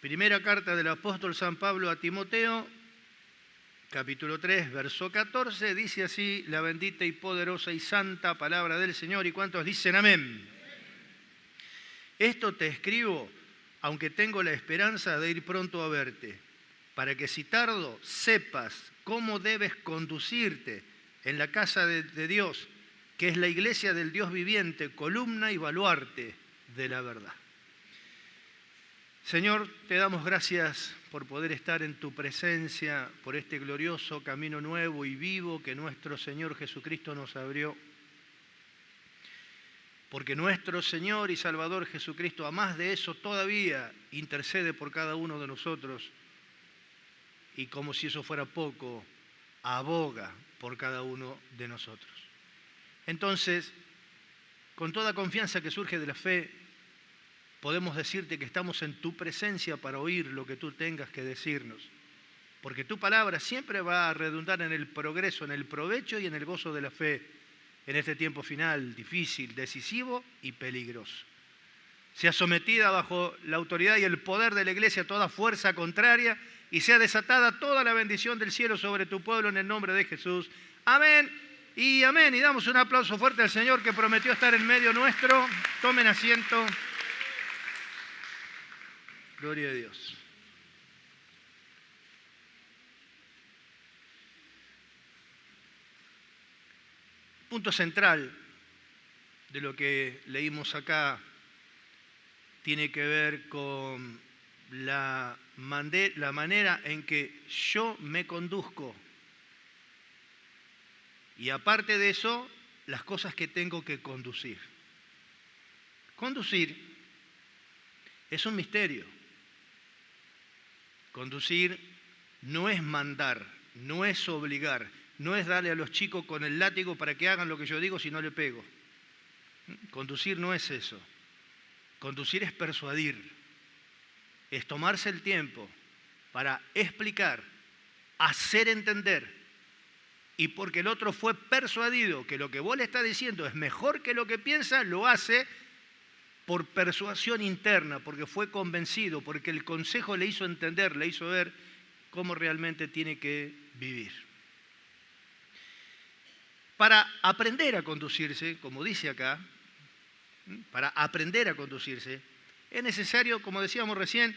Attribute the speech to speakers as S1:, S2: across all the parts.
S1: Primera carta del apóstol San Pablo a Timoteo, capítulo 3, verso 14, dice así la bendita y poderosa y santa palabra del Señor. ¿Y cuántos dicen amén? Esto te escribo, aunque tengo la esperanza de ir pronto a verte, para que si tardo sepas cómo debes conducirte en la casa de Dios, que es la iglesia del Dios viviente, columna y baluarte de la verdad. Señor, te damos gracias por poder estar en tu presencia, por este glorioso camino nuevo y vivo que nuestro Señor Jesucristo nos abrió. Porque nuestro Señor y Salvador Jesucristo, a más de eso, todavía intercede por cada uno de nosotros. Y como si eso fuera poco, aboga por cada uno de nosotros. Entonces, con toda confianza que surge de la fe, podemos decirte que estamos en tu presencia para oír lo que tú tengas que decirnos. Porque tu palabra siempre va a redundar en el progreso, en el provecho y en el gozo de la fe, en este tiempo final, difícil, decisivo y peligroso. Sea sometida bajo la autoridad y el poder de la Iglesia toda fuerza contraria y sea desatada toda la bendición del cielo sobre tu pueblo en el nombre de Jesús. Amén y amén. Y damos un aplauso fuerte al Señor que prometió estar en medio nuestro. Tomen asiento. Gloria a Dios. Punto central de lo que leímos acá tiene que ver con la manera en que yo me conduzco y aparte de eso, las cosas que tengo que conducir. Conducir es un misterio. Conducir no es mandar, no es obligar, no es darle a los chicos con el látigo para que hagan lo que yo digo si no le pego. Conducir no es eso. Conducir es persuadir, es tomarse el tiempo para explicar, hacer entender. Y porque el otro fue persuadido que lo que vos le estás diciendo es mejor que lo que piensa, lo hace por persuasión interna, porque fue convencido, porque el consejo le hizo entender, le hizo ver cómo realmente tiene que vivir. Para aprender a conducirse, como dice acá, para aprender a conducirse, es necesario, como decíamos recién,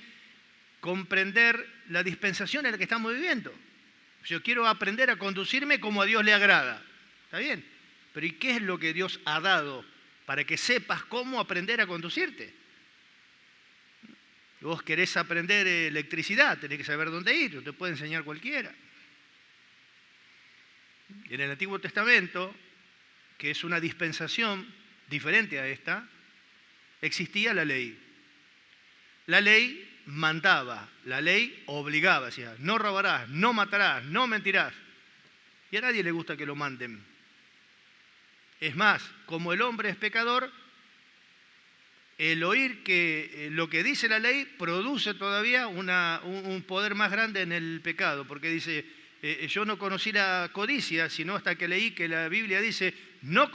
S1: comprender la dispensación en la que estamos viviendo. Yo quiero aprender a conducirme como a Dios le agrada. ¿Está bien? Pero ¿y qué es lo que Dios ha dado para que sepas cómo aprender a conducirte? Vos querés aprender electricidad, tenés que saber dónde ir, no te puede enseñar cualquiera. En el Antiguo Testamento, que es una dispensación diferente a esta, existía la ley. La ley mandaba, la ley obligaba, decía, no robarás, no matarás, no mentirás. Y a nadie le gusta que lo manden. Es más, como el hombre es pecador, el oír que lo que dice la ley produce todavía un poder más grande en el pecado, porque dice, yo no conocí la codicia, sino hasta que leí que la Biblia dice, no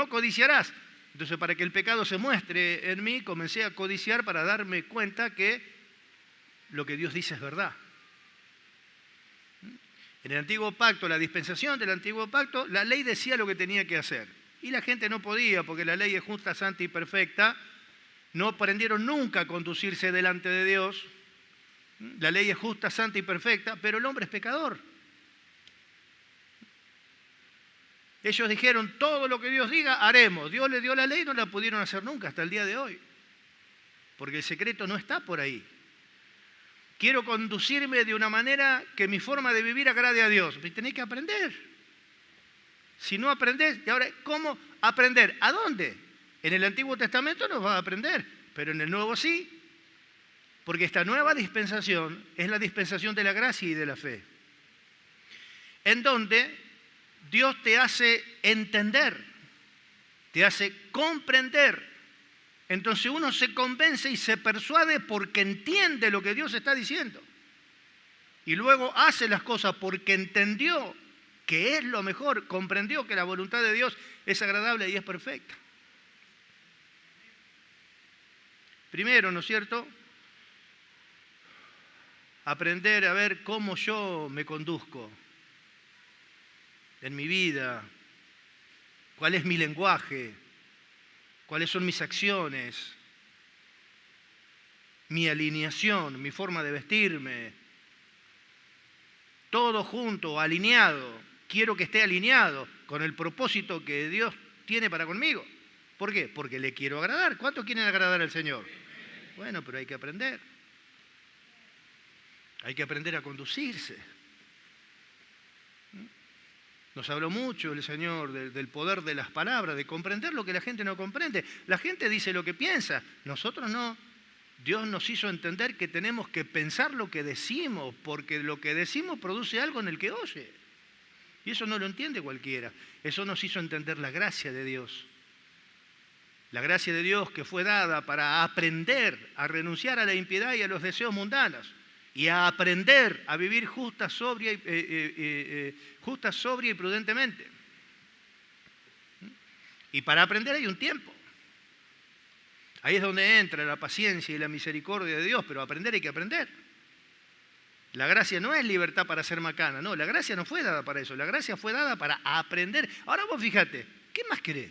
S1: codiciarás. Entonces, para que el pecado se muestre en mí, comencé a codiciar para darme cuenta que lo que Dios dice es verdad. En el Antiguo Pacto, la dispensación del Antiguo Pacto, la ley decía lo que tenía que hacer. Y la gente no podía, porque la ley es justa, santa y perfecta. No aprendieron nunca a conducirse delante de Dios. La ley es justa, santa y perfecta, pero el hombre es pecador. Ellos dijeron, todo lo que Dios diga, haremos. Dios les dio la ley y no la pudieron hacer nunca hasta el día de hoy. Porque el secreto no está por ahí. Quiero conducirme de una manera que mi forma de vivir agrade a Dios. Tenés que aprender. Si no aprendés, y ahora, ¿cómo aprender? ¿A dónde? En el Antiguo Testamento no vas a aprender, pero en el Nuevo sí. Porque esta nueva dispensación es la dispensación de la gracia y de la fe. En donde Dios te hace entender, te hace comprender. Entonces uno se convence y se persuade porque entiende lo que Dios está diciendo. Y luego hace las cosas porque entendió que es lo mejor, comprendió que la voluntad de Dios es agradable y es perfecta. Primero, ¿no es cierto? aprender a ver cómo yo me conduzco en mi vida, cuál es mi lenguaje, cuáles son mis acciones, mi alineación, mi forma de vestirme, todo junto, alineado. Quiero que esté alineado con el propósito que Dios tiene para conmigo. ¿Por qué? Porque le quiero agradar. ¿Cuántos quieren agradar al Señor? Bueno, pero hay que aprender. Hay que aprender a conducirse. Nos habló mucho el Señor del poder de las palabras, de comprender lo que la gente no comprende. La gente dice lo que piensa, nosotros no. Dios nos hizo entender que tenemos que pensar lo que decimos, porque lo que decimos produce algo en el que oye. Y eso no lo entiende cualquiera. Eso nos hizo entender la gracia de Dios. La gracia de Dios que fue dada para aprender a renunciar a la impiedad y a los deseos mundanos y a aprender a vivir justa, sobria y prudentemente. Y para aprender hay un tiempo. Ahí es donde entra la paciencia y la misericordia de Dios, pero aprender hay que aprender. La gracia no es libertad para ser macana, no, la gracia no fue dada para eso, la gracia fue dada para aprender. Ahora vos fíjate, ¿qué más querés?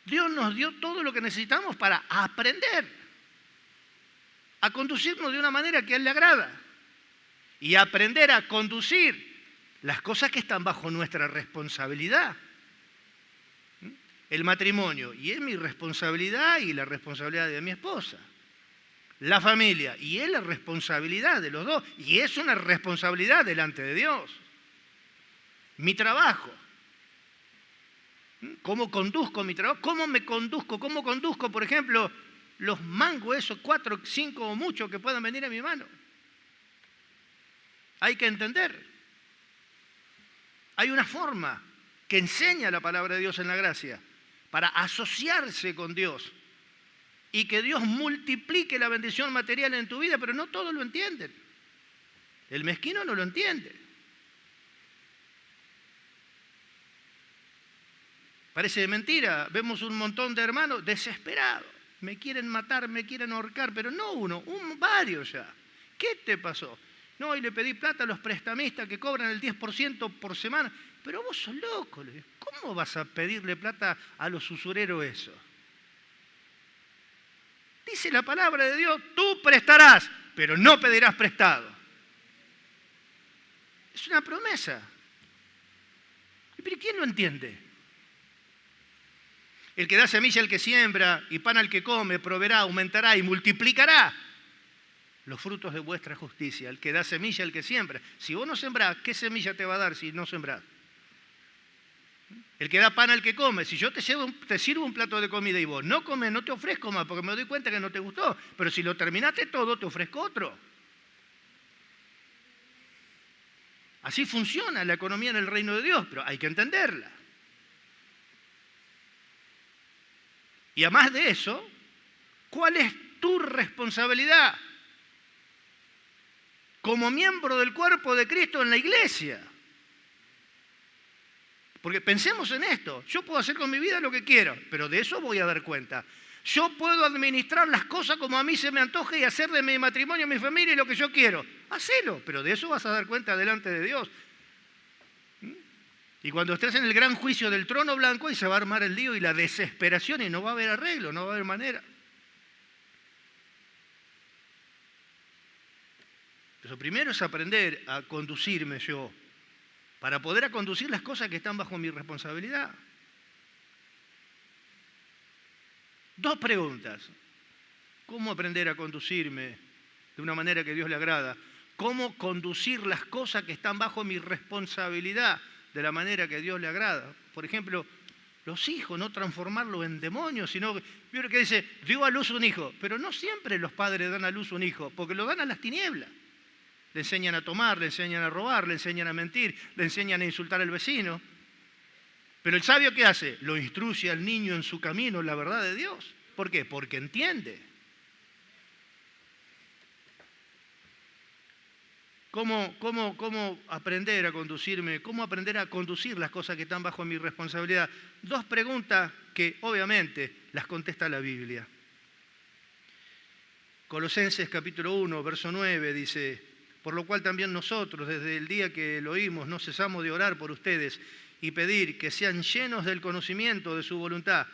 S1: Dios nos dio todo lo que necesitamos para aprender a conducirnos de una manera que a Él le agrada y aprender a conducir las cosas que están bajo nuestra responsabilidad. El matrimonio, y es mi responsabilidad y la responsabilidad de mi esposa. La familia, y es la responsabilidad de los dos, y es una responsabilidad delante de Dios. Mi trabajo. ¿Cómo conduzco mi trabajo? ¿Cómo me conduzco? ¿Cómo conduzco, por ejemplo, los mangos, esos 4, 5 o muchos que puedan venir a mi mano? Hay que entender. Hay una forma que enseña la palabra de Dios en la gracia para asociarse con Dios y que Dios multiplique la bendición material en tu vida, pero no todos lo entienden. El mezquino no lo entiende. Parece mentira, vemos un montón de hermanos desesperados. Me quieren matar, me quieren ahorcar, pero no uno, varios ya. ¿Qué te pasó? No, y le pedí plata a los prestamistas que cobran el 10% por semana. Pero vos sos loco, ¿cómo vas a pedirle plata a los usureros eso? Dice la palabra de Dios, tú prestarás, pero no pedirás prestado. Es una promesa. ¿Pero quién lo entiende? El que da semilla al que siembra y pan al que come, proveerá, aumentará y multiplicará los frutos de vuestra justicia. El que da semilla al que siembra. Si vos no sembrás, ¿qué semilla te va a dar si no sembrás? El que da pan al que come. Si yo te sirvo un plato de comida y vos no comes, no te ofrezco más porque me doy cuenta que no te gustó. Pero si lo terminaste todo, te ofrezco otro. Así funciona la economía en el reino de Dios, pero hay que entenderla. Y además de eso, ¿cuál es tu responsabilidad como miembro del cuerpo de Cristo en la iglesia? Porque pensemos en esto, yo puedo hacer con mi vida lo que quiero, pero de eso voy a dar cuenta. Yo puedo administrar las cosas como a mí se me antoje y hacer de mi matrimonio, mi familia lo que yo quiero. Hacelo, pero de eso vas a dar cuenta delante de Dios. Y cuando estés en el gran juicio del trono blanco, y se va a armar el lío y la desesperación y no va a haber arreglo, no va a haber manera. Entonces, primero es aprender a conducirme yo, para poder conducir las cosas que están bajo mi responsabilidad. 2 preguntas. ¿Cómo aprender a conducirme de una manera que a Dios le agrada? ¿Cómo conducir las cosas que están bajo mi responsabilidad de la manera que a Dios le agrada? Por ejemplo, los hijos, no transformarlos en demonios, sino que dice, dio a luz un hijo, pero no siempre los padres dan a luz un hijo, porque lo dan a las tinieblas. Le enseñan a tomar, le enseñan a robar, le enseñan a mentir, le enseñan a insultar al vecino. Pero el sabio, ¿qué hace? Lo instruye al niño en su camino, en la verdad de Dios. ¿Por qué? Porque entiende. ¿Cómo aprender a conducirme? ¿Cómo aprender a conducir las cosas que están bajo mi responsabilidad? 2 preguntas que obviamente las contesta la Biblia. Colosenses capítulo 1, verso 9 dice: por lo cual también nosotros, desde el día que lo oímos, no cesamos de orar por ustedes y pedir que sean llenos del conocimiento de su voluntad,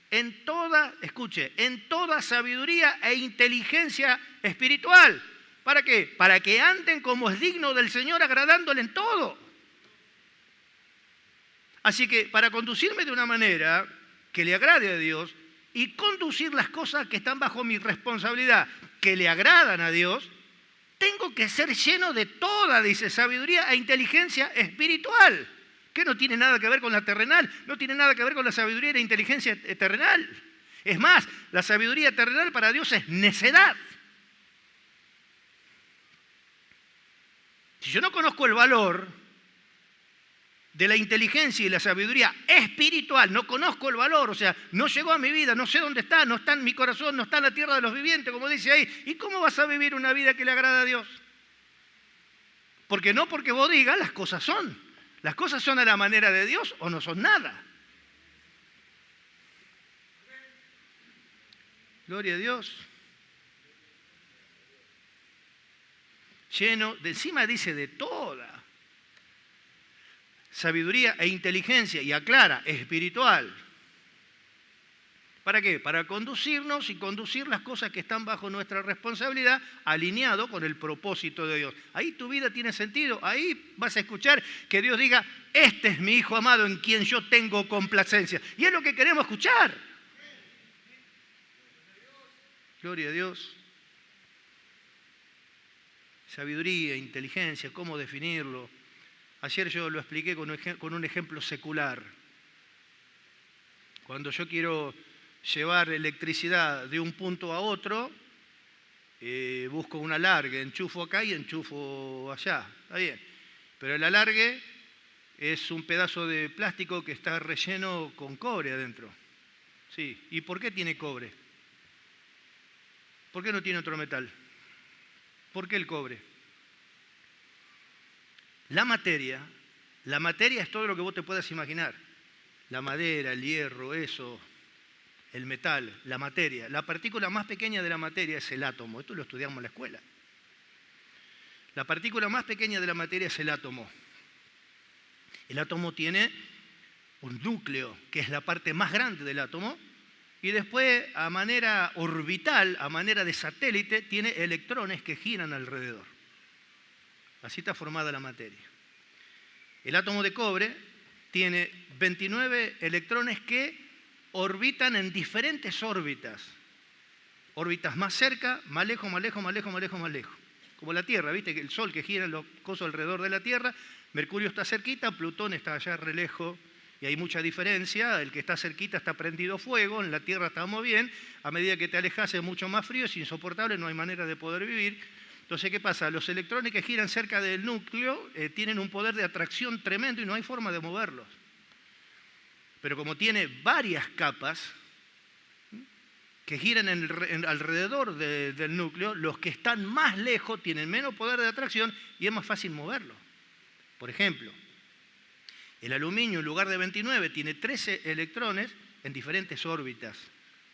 S1: en toda, escuche, en toda sabiduría e inteligencia espiritual. ¿Para qué? Para que anden como es digno del Señor, agradándole en todo. Así que para conducirme de una manera que le agrade a Dios y conducir las cosas que están bajo mi responsabilidad, que le agradan a Dios, tengo que ser lleno de toda, dice, sabiduría e inteligencia espiritual, que no tiene nada que ver con la terrenal, no tiene nada que ver con la sabiduría y la inteligencia terrenal. Es más, la sabiduría terrenal para Dios es necedad. Si yo no conozco el valor de la inteligencia y la sabiduría espiritual, no conozco el valor, o sea, no llegó a mi vida, no sé dónde está, no está en mi corazón, no está en la tierra de los vivientes, como dice ahí, ¿y cómo vas a vivir una vida que le agrada a Dios? Porque no porque vos digas, las cosas son a la manera de Dios o no son nada. Gloria a Dios. Lleno, de encima dice de toda sabiduría e inteligencia, y aclara, espiritual. ¿Para qué? Para conducirnos y conducir las cosas que están bajo nuestra responsabilidad, alineado con el propósito de Dios. Ahí tu vida tiene sentido, ahí vas a escuchar que Dios diga: este es mi Hijo amado en quien yo tengo complacencia. Y es lo que queremos escuchar. Gloria a Dios. Sabiduría, inteligencia, ¿cómo definirlo? Ayer yo lo expliqué con un ejemplo secular. Cuando yo quiero llevar electricidad de un punto a otro, busco un alargue, enchufo acá y enchufo allá. Está bien. Pero el alargue es un pedazo de plástico que está relleno con cobre adentro. Sí. ¿Y por qué tiene cobre? ¿Por qué no tiene otro metal? ¿Por qué el cobre? La materia es todo lo que vos te puedas imaginar. La madera, el hierro, eso, el metal, la materia. La partícula más pequeña de la materia es el átomo. Esto lo estudiamos en la escuela. La partícula más pequeña de la materia es el átomo. El átomo tiene un núcleo, que es la parte más grande del átomo, y después, a manera orbital, a manera de satélite, tiene electrones que giran alrededor. Así está formada la materia. El átomo de cobre tiene 29 electrones que orbitan en diferentes órbitas. Órbitas más cerca, más lejos, más lejos, más lejos, más lejos, más lejos. Como la Tierra, ¿viste? El Sol que gira en los cosos alrededor de la Tierra, Mercurio está cerquita, Plutón está allá re lejos, y hay mucha diferencia. El que está cerquita está prendido fuego, en la Tierra estamos bien, a medida que te alejas es mucho más frío, es insoportable, no hay manera de poder vivir. Entonces, ¿qué pasa? Los electrones que giran cerca del núcleo tienen un poder de atracción tremendo y no hay forma de moverlos. Pero como tiene varias capas que giran alrededor del núcleo, los que están más lejos tienen menos poder de atracción y es más fácil moverlos. Por ejemplo, el aluminio en lugar de 29 tiene 13 electrones en diferentes órbitas.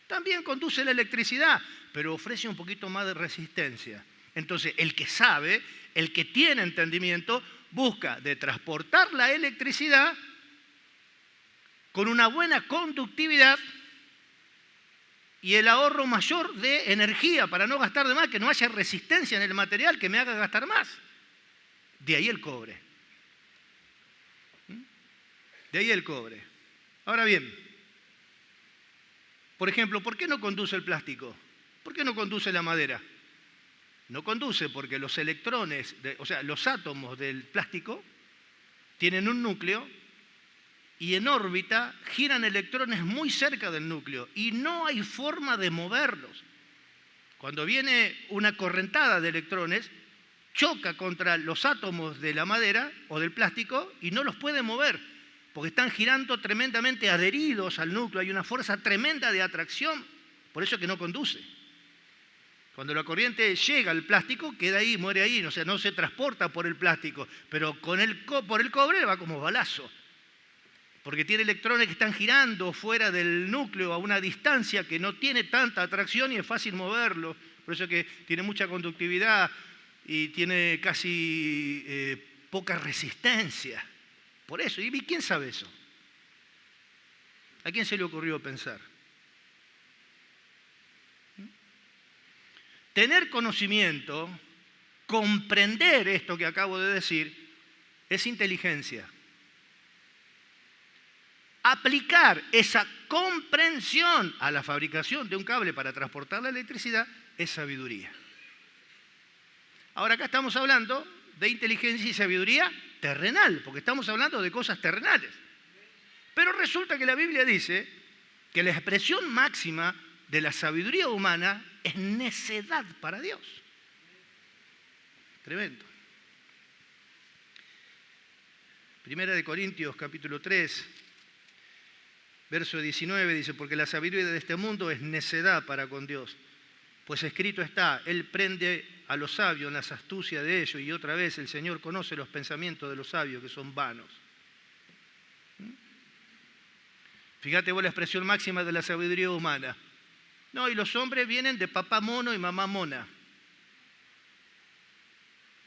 S1: También conduce la electricidad, pero ofrece un poquito más de resistencia. Entonces, el que sabe, el que tiene entendimiento, busca de transportar la electricidad con una buena conductividad y el ahorro mayor de energía para no gastar de más, que no haya resistencia en el material que me haga gastar más. De ahí el cobre. De ahí el cobre. Ahora bien, por ejemplo, ¿por qué no conduce el plástico? ¿Por qué no conduce la madera? No conduce porque los electrones, o sea, los átomos del plástico tienen un núcleo y en órbita giran electrones muy cerca del núcleo y no hay forma de moverlos. Cuando viene una correntada de electrones, choca contra los átomos de la madera o del plástico y no los puede mover, porque están girando tremendamente adheridos al núcleo, hay una fuerza tremenda de atracción, por eso que no conduce. Cuando la corriente llega al plástico, queda ahí, muere ahí, o sea, no se transporta por el plástico, pero por el cobre va como balazo. porque tiene electrones que están girando fuera del núcleo a una distancia que no tiene tanta atracción y es fácil moverlo. Por eso es que tiene mucha conductividad y tiene casi poca resistencia. Por eso, ¿y quién sabe eso? ¿A quién se le ocurrió pensar? Tener conocimiento, comprender esto que acabo de decir, es inteligencia. Aplicar esa comprensión a la fabricación de un cable para transportar la electricidad es sabiduría. Ahora acá estamos hablando de inteligencia y sabiduría terrenal, porque estamos hablando de cosas terrenales. Pero resulta que la Biblia dice que la expresión máxima de la sabiduría humana es necedad para Dios. Tremendo. Primera de Corintios, capítulo 3, verso 19, dice, porque la sabiduría de este mundo es necedad para con Dios. Pues escrito está, Él prende a los sabios en las astucias de ellos, y otra vez el Señor conoce los pensamientos de los sabios, que son vanos. Fíjate vos la expresión máxima de la sabiduría humana. No, y los hombres vienen de papá mono y mamá mona.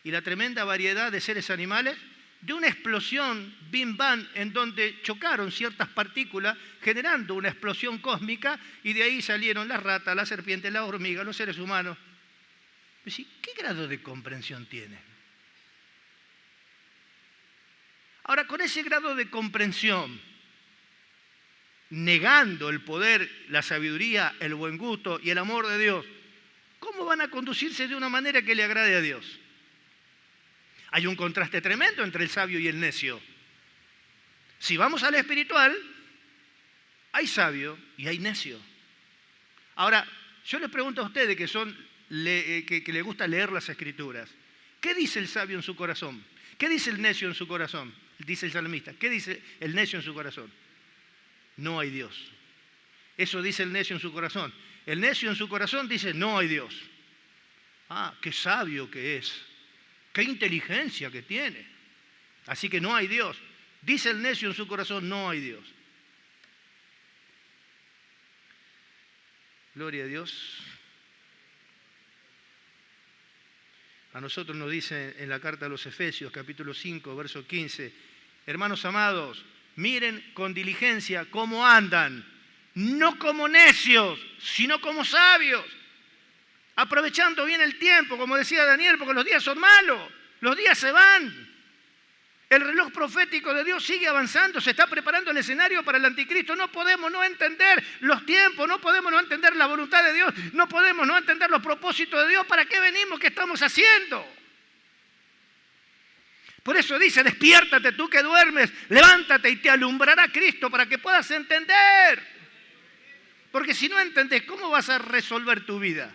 S1: Y la tremenda variedad de seres animales, de una explosión bim bam en donde chocaron ciertas partículas generando una explosión cósmica y de ahí salieron las ratas, las serpientes, las hormigas, los seres humanos. ¿Qué grado de comprensión tienen? Ahora, con ese grado de comprensión, negando el poder, la sabiduría, el buen gusto y el amor de Dios, ¿cómo van a conducirse de una manera que le agrade a Dios? Hay un contraste tremendo entre el sabio y el necio. Si vamos a lo espiritual, hay sabio y hay necio. Ahora, yo les pregunto a ustedes que les gusta leer las Escrituras, ¿qué dice el sabio en su corazón? ¿Qué dice el necio en su corazón? Dice el salmista. ¿Qué dice el necio en su corazón? No hay Dios. Eso dice el necio en su corazón. El necio en su corazón dice, no hay Dios. Ah, qué sabio que es. Qué inteligencia que tiene. Así que no hay Dios. Dice el necio en su corazón, no hay Dios. Gloria a Dios. A nosotros nos dice en la carta a los Efesios, capítulo 5, verso 15, hermanos amados, miren con diligencia cómo andan, no como necios, sino como sabios, aprovechando bien el tiempo, como decía Daniel, porque los días son malos, los días se van. El reloj profético de Dios sigue avanzando, se está preparando el escenario para el anticristo. No podemos no entender los tiempos, no podemos no entender la voluntad de Dios, no podemos no entender los propósitos de Dios. ¿Para qué venimos? ¿Qué estamos haciendo? Por eso dice, despiértate tú que duermes, levántate y te alumbrará Cristo para que puedas entender. Porque si no entendés, ¿cómo vas a resolver tu vida?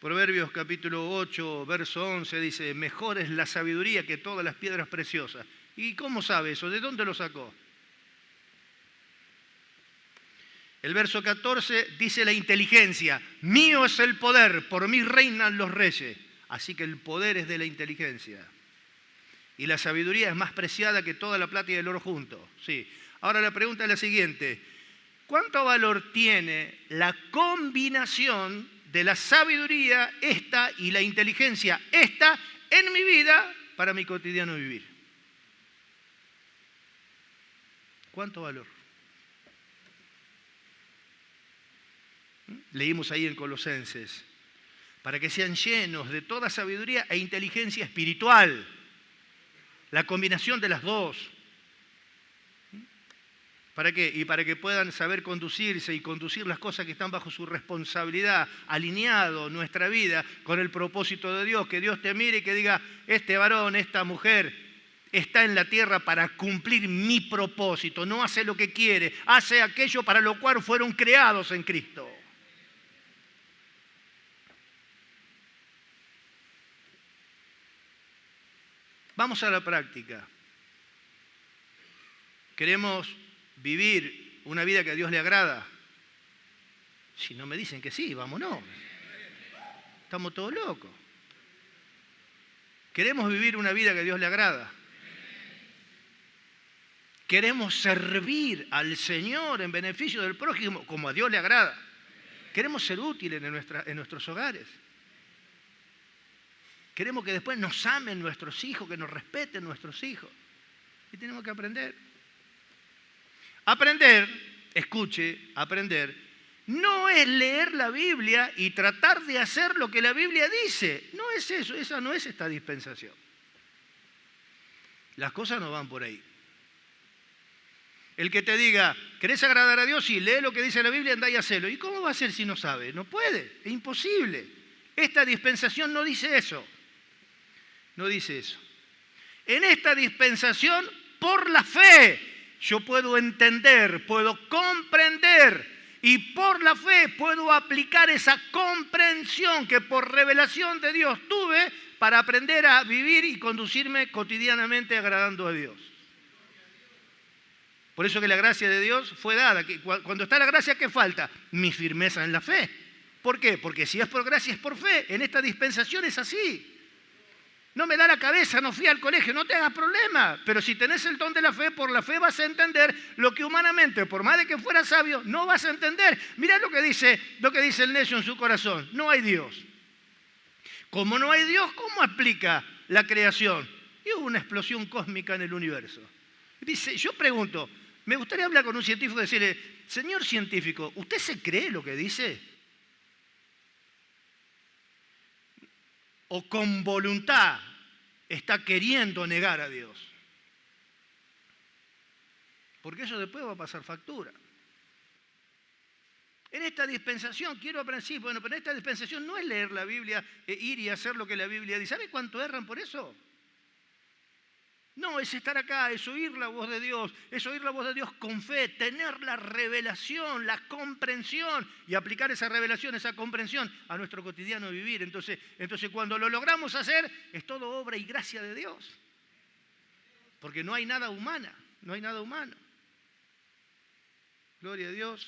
S1: Proverbios capítulo 8, verso 11 dice, mejor es la sabiduría que todas las piedras preciosas. ¿Y cómo sabe eso? ¿De dónde lo sacó? El verso 14 dice la inteligencia, mío es el poder, por mí reinan los reyes. Así que el poder es de la inteligencia. Y la sabiduría es más preciada que toda la plata y el oro juntos. Sí. Ahora la pregunta es la siguiente, ¿cuánto valor tiene la combinación de la sabiduría esta y la inteligencia esta en mi vida para mi cotidiano vivir? ¿Cuánto valor? Leímos ahí en Colosenses, para que sean llenos de toda sabiduría e inteligencia espiritual, la combinación de las dos. ¿Para qué? Y para que puedan saber conducirse y conducir las cosas que están bajo su responsabilidad, alineado nuestra vida con el propósito de Dios, que Dios te mire y que diga, este varón, esta mujer está en la tierra para cumplir mi propósito, no hace lo que quiere, hace aquello para lo cual fueron creados en Cristo. Vamos a la práctica. Queremos vivir una vida que a Dios le agrada. Si no me dicen que sí, vámonos. Estamos todos locos. Queremos vivir una vida que a Dios le agrada. Queremos servir al Señor en beneficio del prójimo como a Dios le agrada. Queremos ser útiles en nuestros hogares. Queremos que después nos amen nuestros hijos, que nos respeten nuestros hijos. Y tenemos que aprender. Aprender, escuche, aprender, no es leer la Biblia y tratar de hacer lo que la Biblia dice. No es eso, esa no es esta dispensación. Las cosas no van por ahí. El que te diga, ¿querés agradar a Dios? Sí, lee lo que dice la Biblia, andá y hacelo. ¿Y cómo va a ser si no sabe? No puede, es imposible. Esta dispensación no dice eso. No dice eso. En esta dispensación, por la fe, yo puedo entender, puedo comprender y por la fe puedo aplicar esa comprensión que por revelación de Dios tuve para aprender a vivir y conducirme cotidianamente agradando a Dios. Por eso que la gracia de Dios fue dada. Cuando está la gracia, ¿qué falta? Mi firmeza en la fe. ¿Por qué? Porque si es por gracia, es por fe. En esta dispensación es así. No me da la cabeza, no fui al colegio, no te hagas problema. Pero si tenés el don de la fe, por la fe vas a entender lo que humanamente, por más de que fuera sabio, no vas a entender. Mirá lo que dice el necio en su corazón. No hay Dios. Como no hay Dios, ¿cómo explica la creación? Y hubo una explosión cósmica en el universo. Dice, yo pregunto, me gustaría hablar con un científico y decirle, señor científico, ¿usted se cree lo que dice? ¿O con voluntad está queriendo negar a Dios? Porque eso después va a pasar factura. En esta dispensación, quiero aprender, sí, bueno, pero en esta dispensación no es leer la Biblia e ir y hacer lo que la Biblia dice. ¿Sabe cuánto erran por eso? No, es estar acá, es oír la voz de Dios, es oír la voz de Dios con fe, tener la revelación, la comprensión y aplicar esa revelación, esa comprensión a nuestro cotidiano vivir. Entonces cuando lo logramos hacer, es todo obra y gracia de Dios. Porque no hay nada humana, no hay nada humano. Gloria a Dios.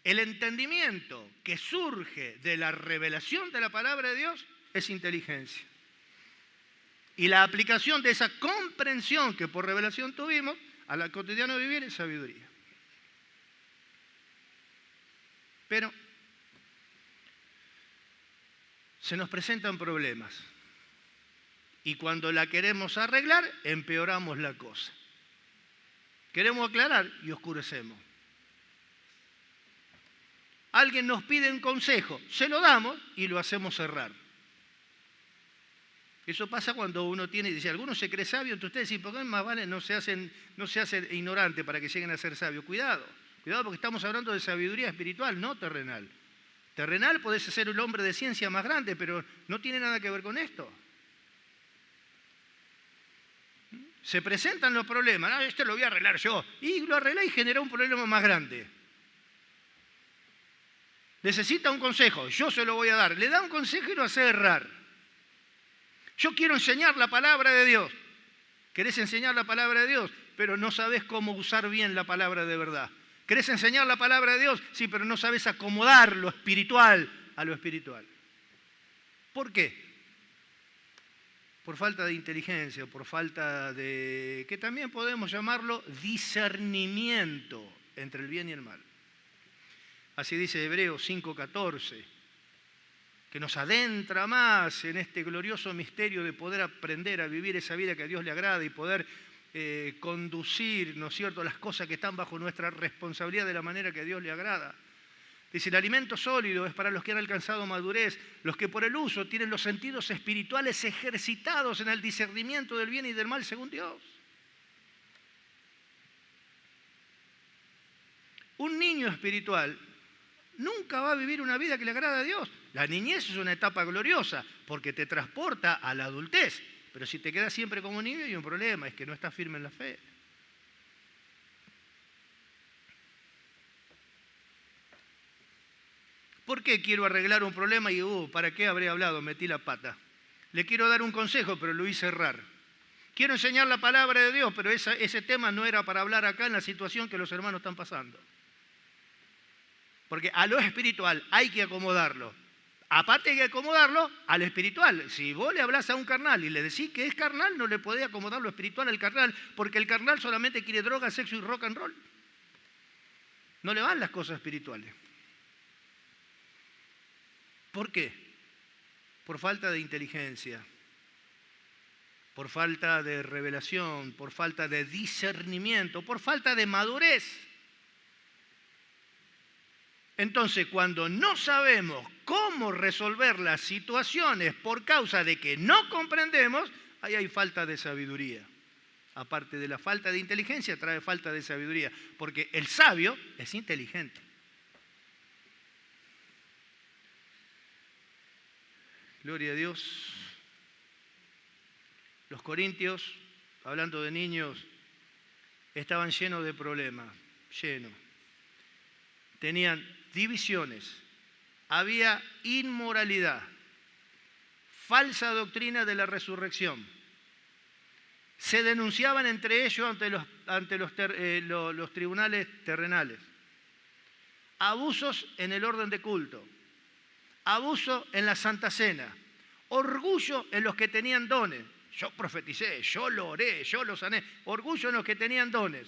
S1: El entendimiento que surge de la revelación de la palabra de Dios es inteligencia. Y la aplicación de esa comprensión que por revelación tuvimos al cotidiano vivir es sabiduría. Pero se nos presentan problemas. Y cuando la queremos arreglar, empeoramos la cosa. Queremos aclarar y oscurecemos. Alguien nos pide un consejo, se lo damos y lo hacemos cerrar. Eso pasa cuando uno tiene, dice, algunos se cree sabio, entonces ustedes dicen, ¿por qué más vale no se hacen ignorantes para que lleguen a ser sabios? Cuidado porque estamos hablando de sabiduría espiritual, no terrenal. Terrenal podés ser el hombre de ciencia más grande, pero no tiene nada que ver con esto. Se presentan los problemas, esto lo voy a arreglar yo, y lo arreglé y generó un problema más grande. Necesita un consejo, yo se lo voy a dar. Le da un consejo y lo hace errar. Yo quiero enseñar la palabra de Dios. ¿Querés enseñar la palabra de Dios? Pero no sabés cómo usar bien la palabra de verdad. ¿Querés enseñar la palabra de Dios? Sí, pero no sabés acomodar lo espiritual a lo espiritual. ¿Por qué? Por falta de inteligencia, por falta de, que también podemos llamarlo discernimiento entre el bien y el mal. Así dice Hebreos 5:14. Que nos adentra más en este glorioso misterio de poder aprender a vivir esa vida que a Dios le agrada y poder conducir, ¿no es cierto?, las cosas que están bajo nuestra responsabilidad de la manera que a Dios le agrada. Dice, el alimento sólido es para los que han alcanzado madurez, los que por el uso tienen los sentidos espirituales ejercitados en el discernimiento del bien y del mal según Dios. Un niño espiritual nunca va a vivir una vida que le agrada a Dios. La niñez es una etapa gloriosa porque te transporta a la adultez. Pero si te quedas siempre como niño hay un problema, es que no estás firme en la fe. ¿Por qué quiero arreglar un problema y ¿para qué habré hablado? Metí la pata. Le quiero dar un consejo, pero lo hice errar. Quiero enseñar la palabra de Dios, pero ese tema no era para hablar acá en la situación que los hermanos están pasando. Porque a lo espiritual hay que acomodarlo. Aparte hay que acomodarlo al espiritual. Si vos le hablás a un carnal y le decís que es carnal, no le podés acomodar lo espiritual al carnal, porque el carnal solamente quiere droga, sexo y rock and roll. No le van las cosas espirituales. ¿Por qué? Por falta de inteligencia, por falta de revelación, por falta de discernimiento, por falta de madurez. Entonces, cuando no sabemos cómo resolver las situaciones por causa de que no comprendemos, ahí hay falta de sabiduría. Aparte de la falta de inteligencia, trae falta de sabiduría, porque el sabio es inteligente. Gloria a Dios. Los corintios, hablando de niños, estaban llenos de problemas, llenos. Tenían divisiones, había inmoralidad, falsa doctrina de la resurrección. Se denunciaban entre ellos ante los tribunales terrenales. Abusos en el orden de culto, abuso en la Santa Cena, orgullo en los que tenían dones. Yo profeticé, yo lo oré, yo lo sané. Orgullo en los que tenían dones.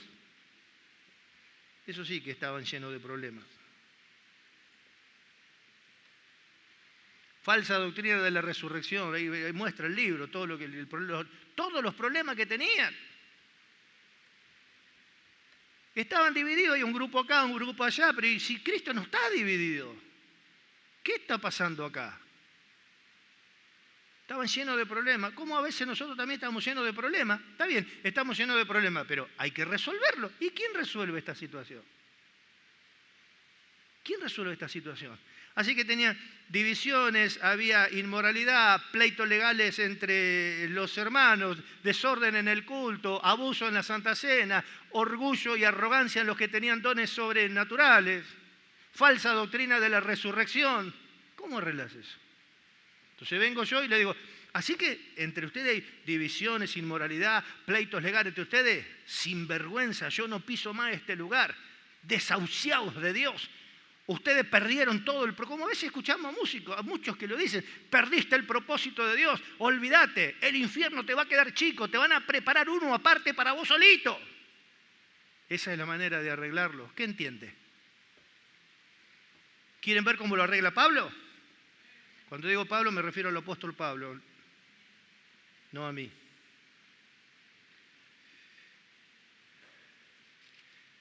S1: Eso sí que estaban llenos de problemas. Falsa doctrina de la resurrección, ahí muestra el libro, todos los problemas que tenían. Estaban divididos, hay un grupo acá, un grupo allá, pero si Cristo no está dividido, ¿qué está pasando acá? Estaban llenos de problemas. ¿Cómo a veces nosotros también estamos llenos de problemas? Está bien, estamos llenos de problemas, pero hay que resolverlo. ¿Y quién resuelve esta situación? ¿Quién resuelve esta situación? Así que tenían divisiones, había inmoralidad, pleitos legales entre los hermanos, desorden en el culto, abuso en la Santa Cena, orgullo y arrogancia en los que tenían dones sobrenaturales, falsa doctrina de la resurrección. ¿Cómo arreglas eso? Entonces vengo yo y le digo, así que entre ustedes hay divisiones, inmoralidad, pleitos legales entre ustedes, sinvergüenza, yo no piso más este lugar, desahuciados de Dios. Ustedes perdieron todo el propósito. Como a veces escuchamos a muchos que lo dicen, perdiste el propósito de Dios, olvídate, el infierno te va a quedar chico, te van a preparar uno aparte para vos solito. Esa es la manera de arreglarlo. ¿Qué entiende? ¿Quieren ver cómo lo arregla Pablo? Cuando digo Pablo me refiero al apóstol Pablo, no a mí.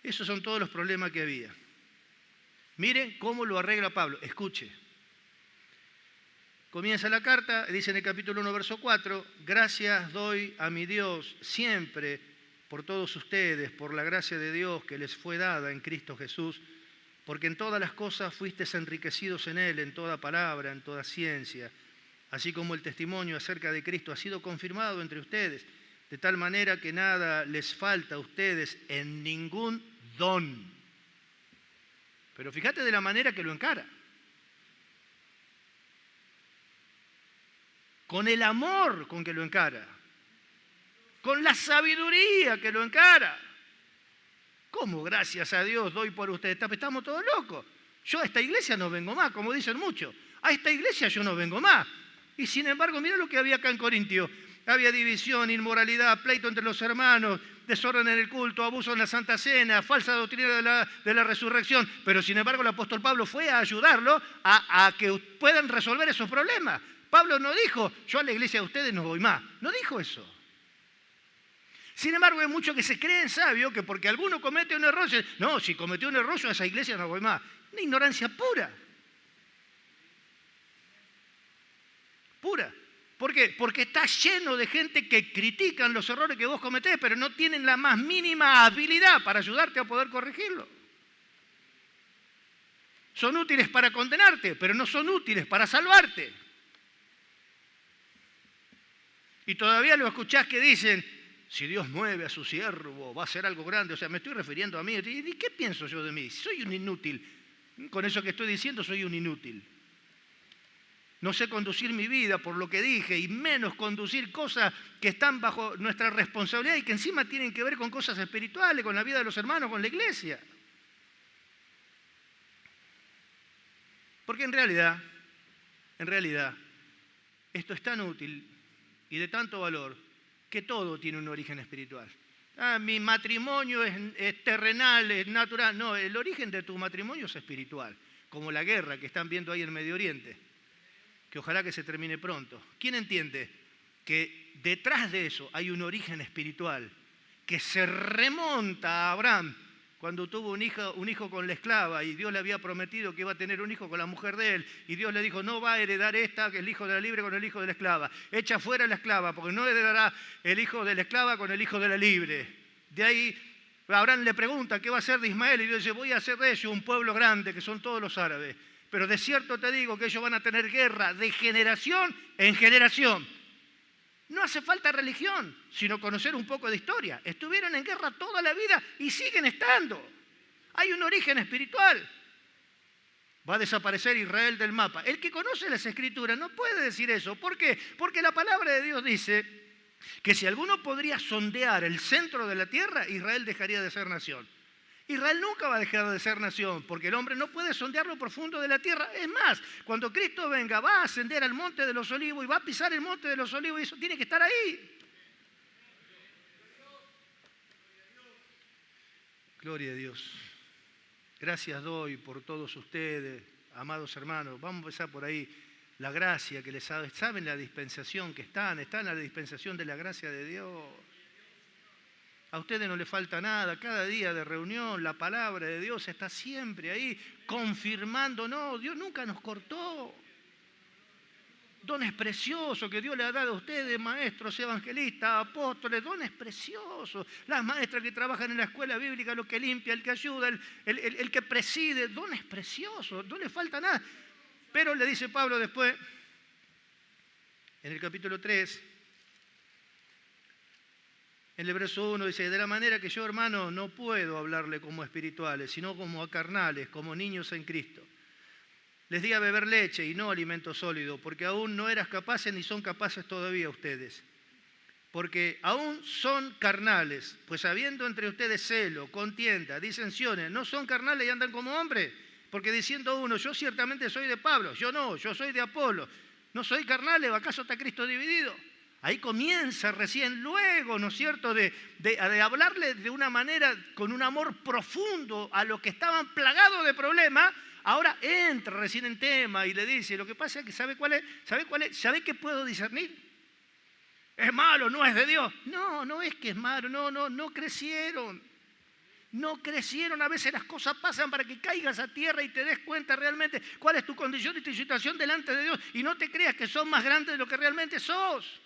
S1: Esos son todos los problemas que había. Miren cómo lo arregla Pablo. Escuche. Comienza la carta, dice en el capítulo 1, verso 4, gracias doy a mi Dios siempre por todos ustedes, por la gracia de Dios que les fue dada en Cristo Jesús, porque en todas las cosas fuisteis enriquecidos en Él, en toda palabra, en toda ciencia, así como el testimonio acerca de Cristo ha sido confirmado entre ustedes, de tal manera que nada les falta a ustedes en ningún don. Pero fíjate de la manera que lo encara. Con el amor con que lo encara. Con la sabiduría que lo encara. ¿Cómo gracias a Dios doy por ustedes? Estamos todos locos. Yo a esta iglesia no vengo más, como dicen muchos. A esta iglesia yo no vengo más. Y sin embargo, mira lo que había acá en Corintio. Había división, inmoralidad, pleito entre los hermanos, desorden en el culto, abuso en la Santa Cena, falsa doctrina de la resurrección. Pero sin embargo el apóstol Pablo fue a ayudarlo a que puedan resolver esos problemas. Pablo no dijo, yo a la iglesia de ustedes no voy más. No dijo eso. Sin embargo hay muchos que se creen sabios que porque alguno comete un error, dicen, no, si cometió un error yo a esa iglesia no voy más. Una ignorancia pura. Pura. ¿Por qué? Porque está lleno de gente que critican los errores que vos cometés, pero no tienen la más mínima habilidad para ayudarte a poder corregirlo. Son útiles para condenarte, pero no son útiles para salvarte. Y todavía lo escuchás que dicen, si Dios mueve a su siervo, va a hacer algo grande. O sea, me estoy refiriendo a mí. ¿Y qué pienso yo de mí? Soy un inútil. Con eso que estoy diciendo, soy un inútil. No sé conducir mi vida por lo que dije y menos conducir cosas que están bajo nuestra responsabilidad y que encima tienen que ver con cosas espirituales, con la vida de los hermanos, con la iglesia. Porque en realidad En realidad, esto es tan útil y de tanto valor que todo tiene un origen espiritual. Mi matrimonio es terrenal, es natural. No, el origen de tu matrimonio es espiritual, como la guerra que están viendo ahí en Medio Oriente, que ojalá que se termine pronto. ¿Quién entiende que detrás de eso hay un origen espiritual que se remonta a Abraham cuando tuvo un hijo con la esclava y Dios le había prometido que iba a tener un hijo con la mujer de él y Dios le dijo, no va a heredar esta, que el hijo de la libre con el hijo de la esclava, echa fuera la esclava porque no heredará el hijo de la esclava con el hijo de la libre. De ahí Abraham le pregunta, ¿qué va a hacer de Ismael? Y Dios dice, voy a hacer de ellos un pueblo grande que son todos los árabes, pero de cierto te digo que ellos van a tener guerra de generación en generación. No hace falta religión, sino conocer un poco de historia. Estuvieron en guerra toda la vida y siguen estando. Hay un origen espiritual. Va a desaparecer Israel del mapa. El que conoce las Escrituras no puede decir eso. ¿Por qué? Porque la palabra de Dios dice que si alguno podría sondear el centro de la tierra, Israel dejaría de ser nación. Israel nunca va a dejar de ser nación, porque el hombre no puede sondear lo profundo de la tierra. Es más, cuando Cristo venga, va a ascender al monte de los olivos y va a pisar el monte de los olivos y eso tiene que estar ahí. Gloria a Dios. Gracias doy por todos ustedes, amados hermanos. Vamos a empezar por ahí. La gracia que les saben la dispensación que están en la dispensación de la gracia de Dios. A ustedes no les falta nada, cada día de reunión la palabra de Dios está siempre ahí, confirmando, no, Dios nunca nos cortó. Dones preciosos que Dios le ha dado a ustedes, maestros, evangelistas, apóstoles, dones preciosos. Las maestras que trabajan en la escuela bíblica, lo que limpia, el que ayuda, el que preside, dones preciosos, no les falta nada. Pero le dice Pablo después, en el capítulo 3, en el verso 1 dice, de la manera que yo, hermano, no puedo hablarle como espirituales, sino como a carnales, como niños en Cristo. Les di a beber leche y no alimento sólido, porque aún no eras capaces ni son capaces todavía ustedes. Porque aún son carnales, pues habiendo entre ustedes celo, contienda, disensiones, no son carnales y andan como hombres. Porque diciendo uno, yo ciertamente soy de Pablo, yo no, yo soy de Apolo. ¿No soy carnales? ¿Acaso está Cristo dividido? Ahí comienza recién luego, ¿no es cierto?, de hablarle de una manera, con un amor profundo a los que estaban plagados de problemas. Ahora entra recién en tema y le dice, lo que pasa es que ¿sabe cuál es? ¿Sabe qué puedo discernir? Es malo, no es de Dios. No, no es que es malo, no crecieron. No crecieron, a veces las cosas pasan para que caigas a tierra y te des cuenta realmente cuál es tu condición y tu situación delante de Dios y no te creas que sos más grande de lo que realmente sos.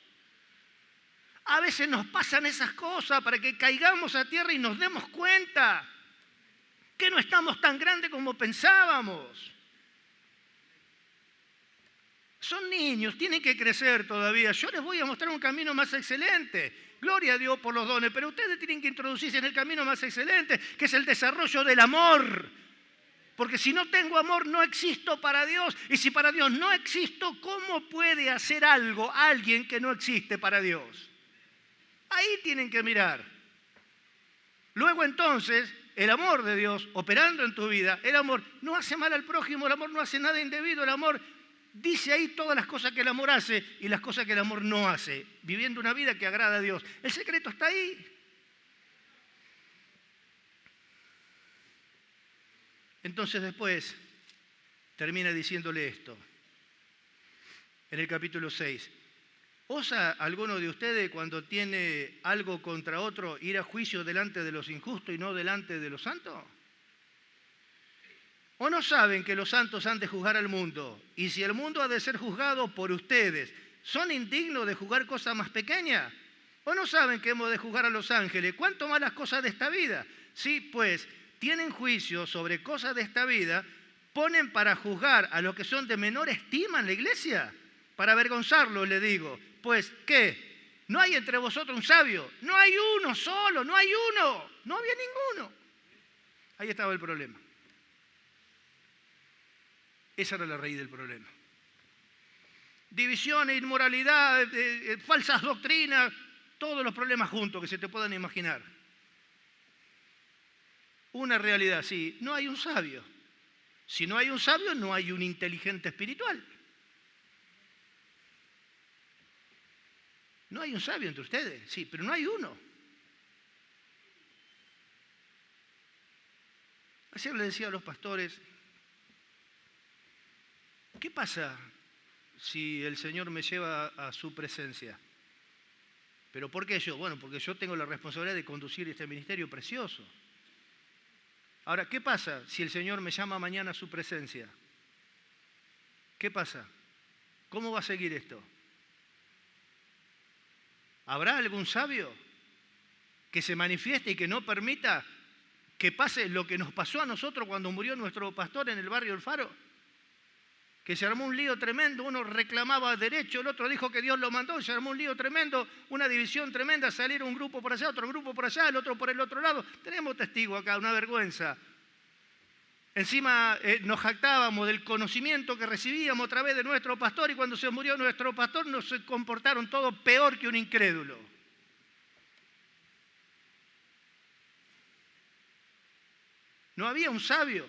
S1: A veces nos pasan esas cosas para que caigamos a tierra y nos demos cuenta que no estamos tan grandes como pensábamos. Son niños, tienen que crecer todavía. Yo les voy a mostrar un camino más excelente. Gloria a Dios por los dones, pero ustedes tienen que introducirse en el camino más excelente, que es el desarrollo del amor. Porque si no tengo amor, no existo para Dios. Y si para Dios no existo, ¿cómo puede hacer algo alguien que no existe para Dios? Ahí tienen que mirar. Luego entonces, el amor de Dios operando en tu vida, el amor no hace mal al prójimo, el amor no hace nada indebido, el amor dice ahí todas las cosas que el amor hace y las cosas que el amor no hace, viviendo una vida que agrada a Dios. El secreto está ahí. Entonces después termina diciéndole esto, en el capítulo 6. ¿Osa alguno de ustedes cuando tiene algo contra otro ir a juicio delante de los injustos y no delante de los santos? ¿O no saben que los santos han de juzgar al mundo? Y si el mundo ha de ser juzgado por ustedes, ¿son indignos de juzgar cosas más pequeñas? ¿O no saben que hemos de juzgar a los ángeles? ¿Cuánto más las cosas de esta vida? Sí, pues, tienen juicio sobre cosas de esta vida, ponen para juzgar a los que son de menor estima en la iglesia. Para avergonzarlos, le digo. Pues, ¿qué? ¿No hay entre vosotros un sabio? No hay uno solo, no hay uno. No había ninguno. Ahí estaba el problema. Esa era la raíz del problema. Divisiones, inmoralidad, falsas doctrinas, todos los problemas juntos que se te puedan imaginar. Una realidad, sí, no hay un sabio. Si no hay un sabio, no hay un inteligente espiritual. No hay un sabio entre ustedes, sí, pero no hay uno. Ayer le decía a los pastores, ¿qué pasa si el Señor me lleva a su presencia? ¿Pero por qué yo? Bueno, porque yo tengo la responsabilidad de conducir este ministerio precioso. Ahora, ¿qué pasa si el Señor me llama mañana a su presencia? ¿Qué pasa? ¿Cómo va a seguir esto? ¿Habrá algún sabio que se manifieste y que no permita que pase lo que nos pasó a nosotros cuando murió nuestro pastor en el barrio El Faro? Que se armó un lío tremendo, uno reclamaba derecho, el otro dijo que Dios lo mandó, y se armó un lío tremendo, una división tremenda, salir un grupo por allá, otro grupo por allá, el otro por el otro lado. Tenemos testigos acá, una vergüenza. Encima nos jactábamos del conocimiento que recibíamos a través de nuestro pastor, y cuando se murió nuestro pastor nos comportaron todos peor que un incrédulo. No había un sabio.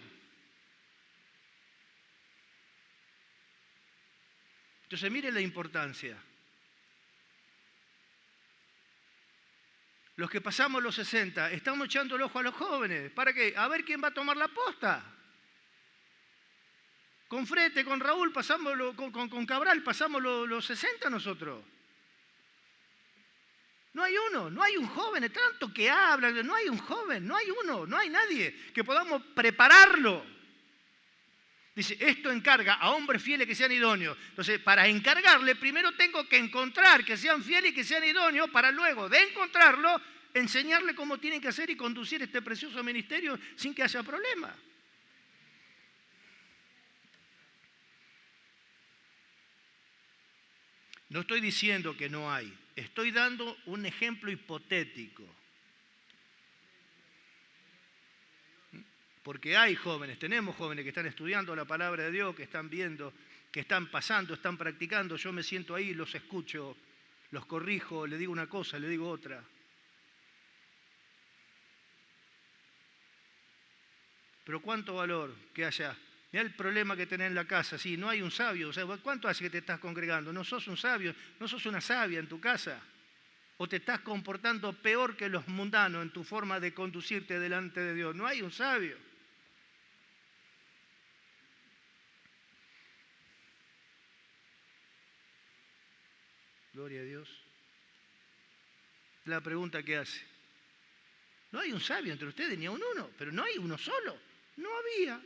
S1: Entonces, mire la importancia. Los que pasamos los 60, estamos echando el ojo a los jóvenes. ¿Para qué? A ver quién va a tomar la posta. Con Frete, con Raúl, con Cabral, pasamos los 60 nosotros. No hay uno, no hay un joven, tanto que hablan, no hay un joven, no hay uno, no hay nadie que podamos prepararlo. Dice, esto encarga a hombres fieles que sean idóneos. Entonces, para encargarle, primero tengo que encontrar que sean fieles y que sean idóneos, para luego de encontrarlo, enseñarle cómo tienen que hacer y conducir este precioso ministerio sin que haya problema. No estoy diciendo que no hay, estoy dando un ejemplo hipotético. Porque hay jóvenes, tenemos jóvenes que están estudiando la palabra de Dios, que están viendo, que están pasando, están practicando. Yo me siento ahí, los escucho, los corrijo, le digo una cosa, le digo otra. Pero ¿cuánto valor que haya? Mirá el problema que tenés en la casa, sí, no hay un sabio. O sea, ¿cuánto hace que te estás congregando? No sos un sabio, no sos una sabia en tu casa. O te estás comportando peor que los mundanos en tu forma de conducirte delante de Dios. No hay un sabio. Gloria a Dios. La pregunta que hace. No hay un sabio entre ustedes, ni a uno, pero no hay uno solo. No había.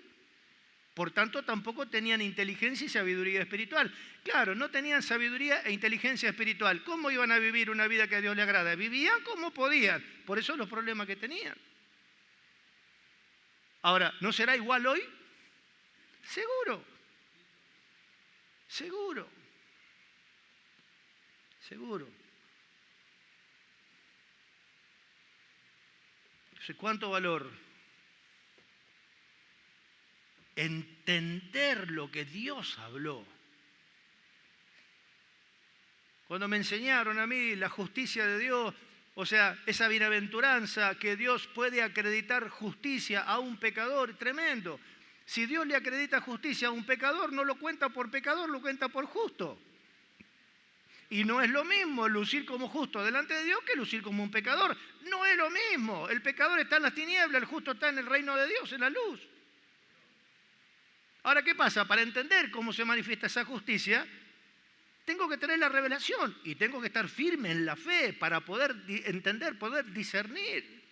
S1: Por tanto, tampoco tenían inteligencia y sabiduría espiritual. Claro, no tenían sabiduría e inteligencia espiritual. ¿Cómo iban a vivir una vida que a Dios le agrada? Vivían como podían. Por eso los problemas que tenían. Ahora, ¿no será igual hoy? Seguro. Seguro. Seguro. Entonces, ¿cuánto valor? Entender lo que Dios habló. Cuando me enseñaron a mí la justicia de Dios, o sea, esa bienaventuranza que Dios puede acreditar justicia a un pecador, tremendo. Si Dios le acredita justicia a un pecador, no lo cuenta por pecador, lo cuenta por justo. Y no es lo mismo lucir como justo delante de Dios que lucir como un pecador. No es lo mismo. El pecador está en las tinieblas, el justo está en el reino de Dios, en la luz. Ahora, ¿qué pasa? Para entender cómo se manifiesta esa justicia, tengo que tener la revelación y tengo que estar firme en la fe para poder entender, poder discernir.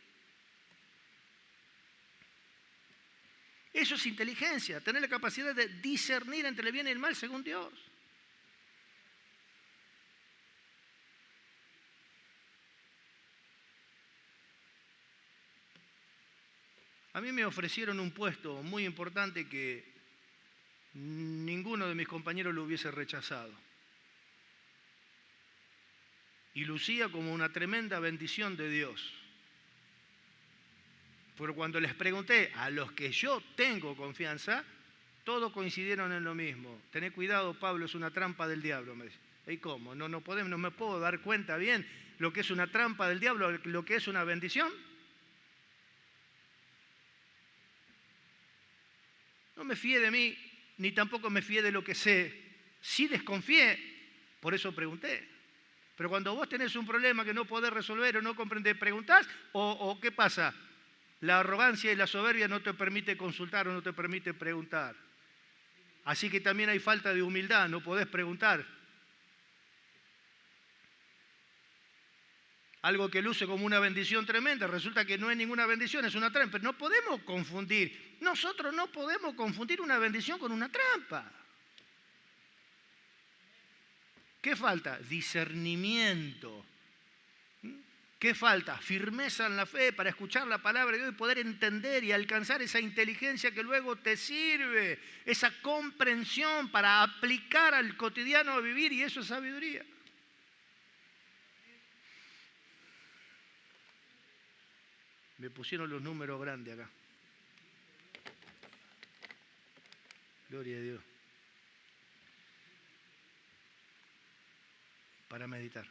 S1: Eso es inteligencia, tener la capacidad de discernir entre el bien y el mal según Dios. A mí me ofrecieron un puesto muy importante que ninguno de mis compañeros lo hubiese rechazado. Y lucía como una tremenda bendición de Dios. Pero cuando les pregunté a los que yo tengo confianza, todos coincidieron en lo mismo. Tené cuidado, Pablo, es una trampa del diablo, me dice. ¿Y cómo? No me puedo dar cuenta bien lo que es una trampa del diablo, lo que es una bendición. No me fié de mí, ni tampoco me fié de lo que sé. Sí desconfié, por eso pregunté. Pero cuando vos tenés un problema que no podés resolver o no comprendés, ¿preguntás? ¿O qué pasa? La arrogancia y la soberbia no te permite consultar o no te permite preguntar. Así que también hay falta de humildad, no podés preguntar. Algo que luce como una bendición tremenda, resulta que no es ninguna bendición, es una trampa. Pero no podemos confundir, nosotros no podemos confundir una bendición con una trampa. ¿Qué falta? Discernimiento. ¿Qué falta? Firmeza en la fe para escuchar la palabra de Dios y poder entender y alcanzar esa inteligencia que luego te sirve, esa comprensión para aplicar al cotidiano vivir, y eso es sabiduría. Me pusieron los números grandes acá. Gloria a Dios. Para meditar.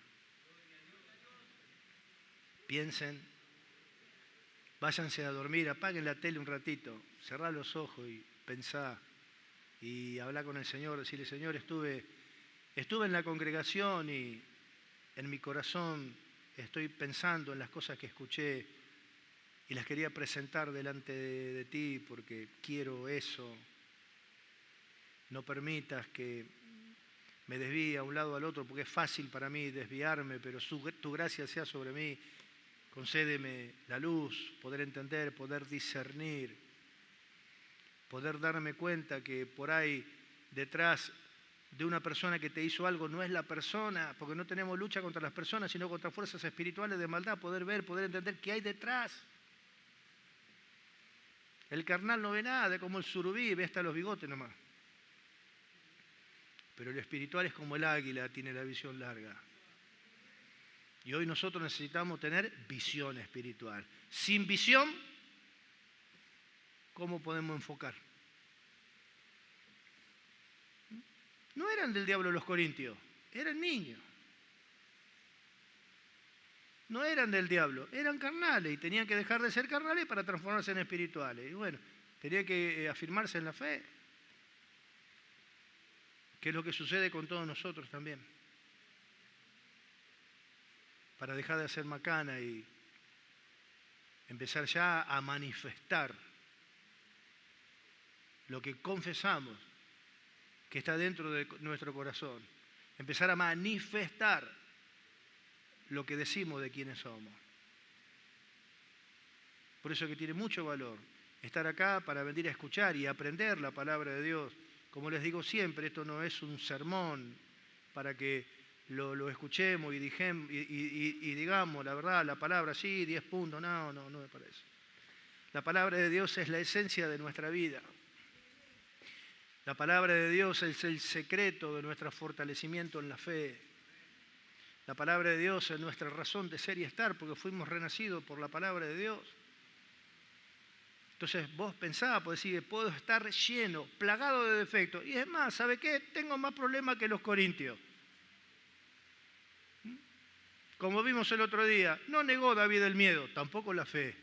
S1: Piensen, váyanse a dormir, apaguen la tele un ratito, cerrá los ojos y pensá y habla con el Señor, decirle: Señor, estuve en la congregación y en mi corazón estoy pensando en las cosas que escuché y las quería presentar delante de ti porque quiero eso. No permitas que me desvíe a un lado o al otro, porque es fácil para mí desviarme, pero tu gracia sea sobre mí. Concédeme la luz, poder entender, poder discernir, poder darme cuenta que por ahí detrás de una persona que te hizo algo no es la persona, porque no tenemos lucha contra las personas, sino contra fuerzas espirituales de maldad, poder ver, poder entender qué hay detrás. El carnal no ve nada, es como el surubí, ve hasta los bigotes nomás. Pero el espiritual es como el águila, tiene la visión larga. Y hoy nosotros necesitamos tener visión espiritual. Sin visión, ¿cómo podemos enfocar? No eran del diablo los corintios, eran niños. No eran del diablo, eran carnales y tenían que dejar de ser carnales para transformarse en espirituales. Y bueno, tenían que afirmarse en la fe, que es lo que sucede con todos nosotros también. Para dejar de hacer macana y empezar ya a manifestar lo que confesamos que está dentro de nuestro corazón. Empezar a manifestar lo que decimos de quiénes somos. Por eso que tiene mucho valor estar acá para venir a escuchar y aprender la palabra de Dios. Como les digo siempre, esto no es un sermón para que lo escuchemos y digamos la verdad, la palabra, sí, 10 puntos, no me parece. La palabra de Dios es la esencia de nuestra vida. La palabra de Dios es el secreto de nuestro fortalecimiento en la fe. La palabra de Dios es nuestra razón de ser y estar, porque fuimos renacidos por la palabra de Dios. Entonces vos pensás, podés decir, puedo estar lleno, plagado de defectos. Y es más, ¿sabe qué? Tengo más problemas que los corintios. Como vimos el otro día, no negó David el miedo, tampoco la fe.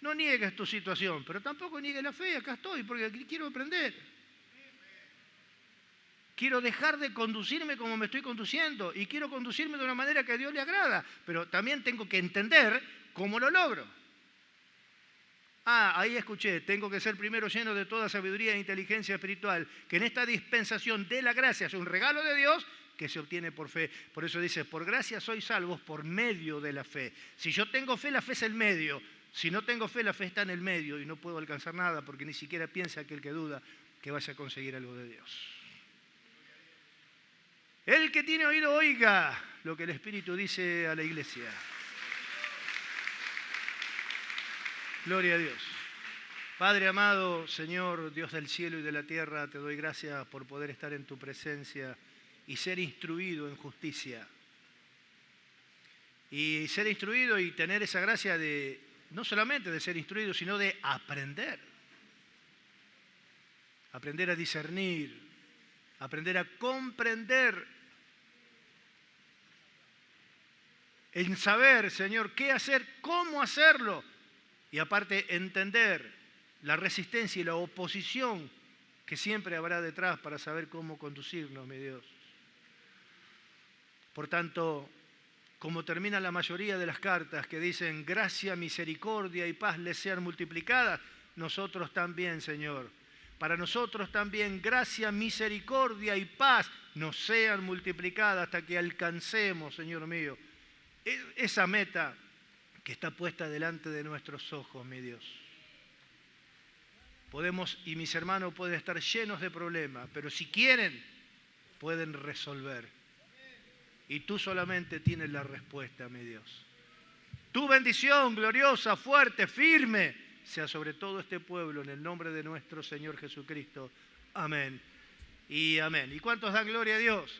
S1: No niegues tu situación, pero tampoco niegues la fe, acá estoy, porque quiero aprender. Quiero dejar de conducirme como me estoy conduciendo y quiero conducirme de una manera que a Dios le agrada, pero también tengo que entender cómo lo logro. Ahí escuché, tengo que ser primero lleno de toda sabiduría e inteligencia espiritual, que en esta dispensación de la gracia es un regalo de Dios que se obtiene por fe. Por eso dice, por gracia sois salvos por medio de la fe. Si yo tengo fe, la fe es el medio. Si no tengo fe, la fe está en el medio y no puedo alcanzar nada porque ni siquiera piensa aquel que duda que vaya a conseguir algo de Dios. El que tiene oído, oiga lo que el Espíritu dice a la iglesia. Gloria a Dios. Padre amado, Señor, Dios del cielo y de la tierra, te doy gracias por poder estar en tu presencia y ser instruido en justicia. Y ser instruido y tener esa gracia de, no solamente de ser instruido, sino de aprender. Aprender a discernir, aprender a comprender, en saber, Señor, qué hacer, cómo hacerlo. Y aparte entender la resistencia y la oposición que siempre habrá detrás para saber cómo conducirnos, mi Dios. Por tanto, como termina la mayoría de las cartas que dicen gracia, misericordia y paz les sean multiplicadas, nosotros también, Señor. Para nosotros también gracia, misericordia y paz nos sean multiplicadas hasta que alcancemos, Señor mío, esa meta que está puesta delante de nuestros ojos, mi Dios. Podemos, y mis hermanos pueden estar llenos de problemas, pero si quieren, pueden resolver. Y tú solamente tienes la respuesta, mi Dios. Tu bendición gloriosa, fuerte, firme, sea sobre todo este pueblo, en el nombre de nuestro Señor Jesucristo. Amén y amén. ¿Y cuántos dan gloria a Dios?